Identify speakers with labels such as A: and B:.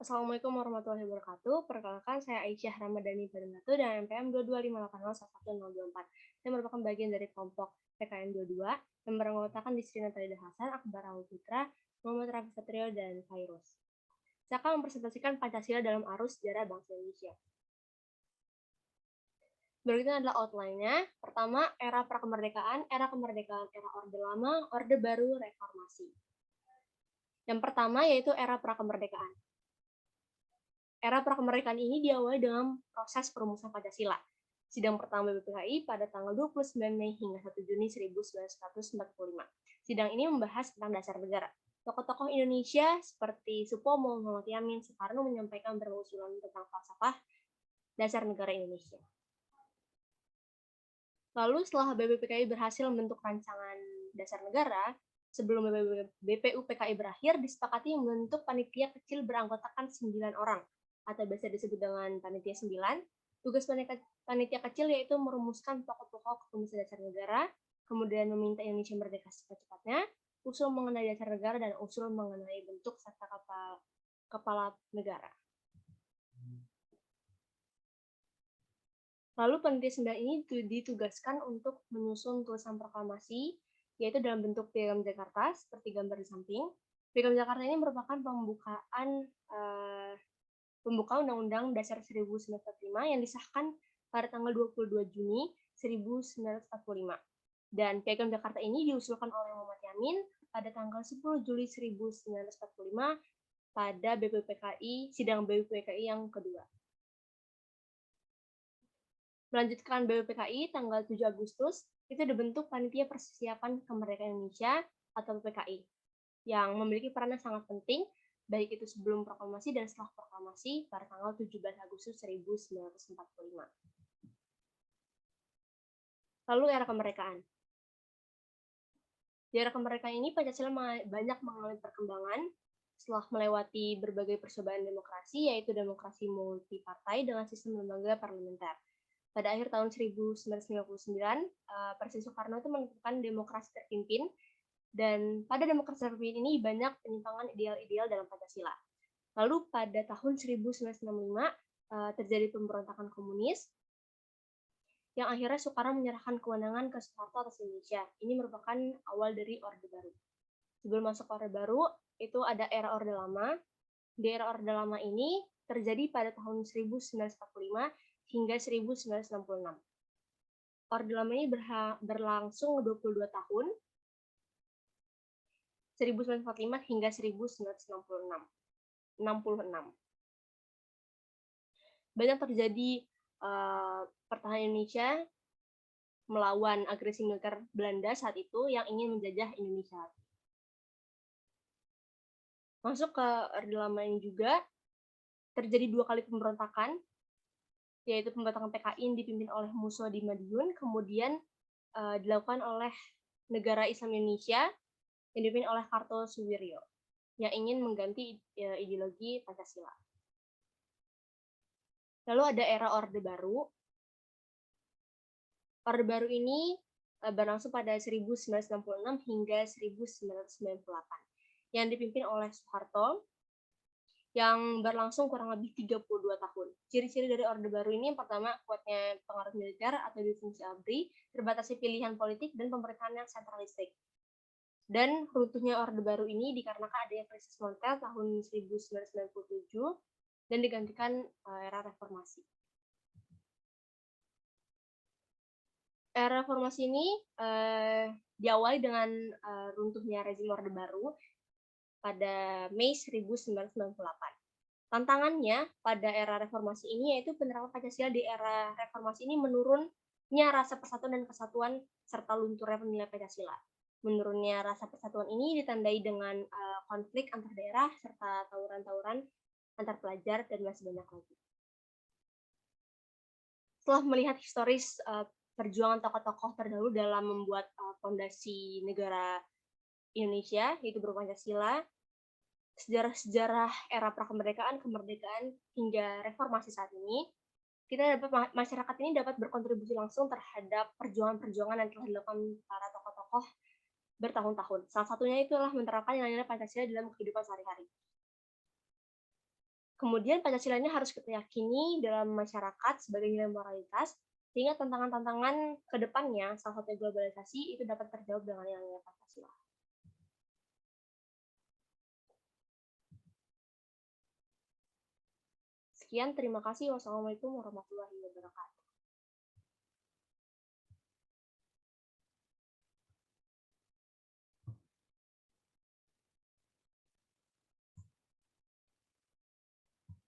A: Assalamualaikum warahmatullahi wabarakatuh. Perkenalkan, saya Aisyah Ramadhani Barendatu dan NPM 225801124. Saya merupakan bagian dari kelompok PKN 22 yang beranggotakan Disri Natalida Hasan, Akbar Awal Putra, Muhammad Rafi Satrio, dan Fairuz. Saya akan mempresentasikan Pancasila dalam arus sejarah bangsa Indonesia. Berikutnya adalah outline-nya. Pertama, era prakemerdekaan, era kemerdekaan, era Orde Lama, Orde Baru, Reformasi. Yang pertama yaitu era prakemerdekaan. Era prakemerdekaan ini diawali dengan proses perumusan Pancasila. Sidang pertama BPKI pada tanggal 29 Mei hingga 1 Juni 1945. Sidang ini membahas tentang dasar negara. Tokoh-tokoh Indonesia seperti Supomo, Muhammad Yamin, Soekarno menyampaikan berusulan tentang falsafah dasar negara Indonesia. Lalu setelah BPUPKI berhasil membentuk rancangan dasar negara, sebelum BPUPKI berakhir, disepakati membentuk panitia kecil beranggotakan 9 orang, atau biasa disebut dengan panitia 9. Tugas panitia kecil yaitu merumuskan pokok-pokok Komisi Dasar Negara, kemudian meminta Indonesia merdeka secepat-cepatnya, usul mengenai dasar negara, dan usul mengenai bentuk serta kepala negara. Lalu panitia 9 ini ditugaskan untuk menyusun tulisan proklamasi, yaitu dalam bentuk piagam Jakarta, seperti gambar di samping. Piagam Jakarta ini merupakan pembukaan Undang-Undang Dasar 1945 yang disahkan pada tanggal 22 Juni 1945. Dan piagam Jakarta ini diusulkan oleh Muhammad Yamin pada tanggal 10 Juli 1945 pada sidang BPUPKI yang kedua. Melanjutkan BPUPKI tanggal 7 Agustus, itu dibentuk Panitia Persiapan Kemerdekaan Indonesia atau PPKI, yang memiliki peran yang sangat penting, baik itu sebelum proklamasi dan setelah proklamasi pada tanggal 17 Agustus 1945. Lalu era kemerdekaan. Di era kemerdekaan ini, Pancasila banyak mengalami perkembangan setelah melewati berbagai percobaan demokrasi, yaitu demokrasi multipartai dengan sistem lembaga parlementer. Pada akhir tahun 1959, Presiden Soekarno itu menentukan demokrasi terpimpin, dan pada demokrasi terpimpin ini banyak penyimpangan ideal-ideal dalam Pancasila. Lalu pada tahun 1965 terjadi pemberontakan komunis, yang akhirnya Soekarno menyerahkan kewenangan ke Soeharto atas Indonesia. Ini merupakan awal dari Orde Baru. Sebelum masuk Orde Baru, itu ada era Orde Lama. Di era Orde Lama ini terjadi pada tahun 1945 hingga 1966. Orde Lama ini berlangsung 22 tahun, 1945 hingga 1966. Banyak terjadi pertahanan Indonesia melawan agresi militer Belanda saat itu yang ingin menjajah Indonesia. Masuk ke Orde Lama ini juga terjadi 2 kali pemberontakan, yaitu pemberontakan PKI yang dipimpin oleh Musa di Madiun, kemudian dilakukan oleh Negara Islam Indonesia yang dipimpin oleh Kartosuwiryo yang ingin mengganti ideologi Pancasila. Lalu ada era Orde Baru. Orde Baru ini berlangsung pada 1966 hingga 1998 yang dipimpin oleh Soeharto, yang berlangsung kurang lebih 32 tahun. Ciri-ciri dari Orde Baru ini yang pertama, kuatnya pengaruh militer atau difungsi ABRI, terbatasnya pilihan politik, dan pemerintahan yang sentralistik. Dan runtuhnya Orde Baru ini dikarenakan adanya krisis moneter tahun 1997 dan digantikan era reformasi. Era reformasi ini diawali dengan runtuhnya rezim Orde Baru pada Mei 1998. Tantangannya pada era reformasi ini yaitu penerapan Pancasila di era reformasi ini menurunnya rasa persatuan dan kesatuan serta lunturnya nilai Pancasila. Menurunnya rasa persatuan ini ditandai dengan konflik antar daerah serta tawuran-tawuran antar pelajar dan masih banyak lagi. Setelah melihat historis perjuangan tokoh-tokoh terdahulu dalam membuat fondasi negara Indonesia, yaitu berupa Pancasila, sejarah-sejarah era prakemerdekaan, kemerdekaan, hingga reformasi saat ini, masyarakat ini dapat berkontribusi langsung terhadap perjuangan-perjuangan yang telah dilakukan para tokoh-tokoh bertahun-tahun. Salah satunya itulah menerapkan nilai-nilai Pancasila dalam kehidupan sehari-hari. Kemudian Pancasila ini harus kita yakini dalam masyarakat sebagai nilai moralitas, sehingga tantangan-tantangan ke depannya, salah satu globalisasi, itu dapat terjawab dengan nilai-nilai Pancasila. Sekian, terima kasih. Wassalamualaikum warahmatullahi wabarakatuh.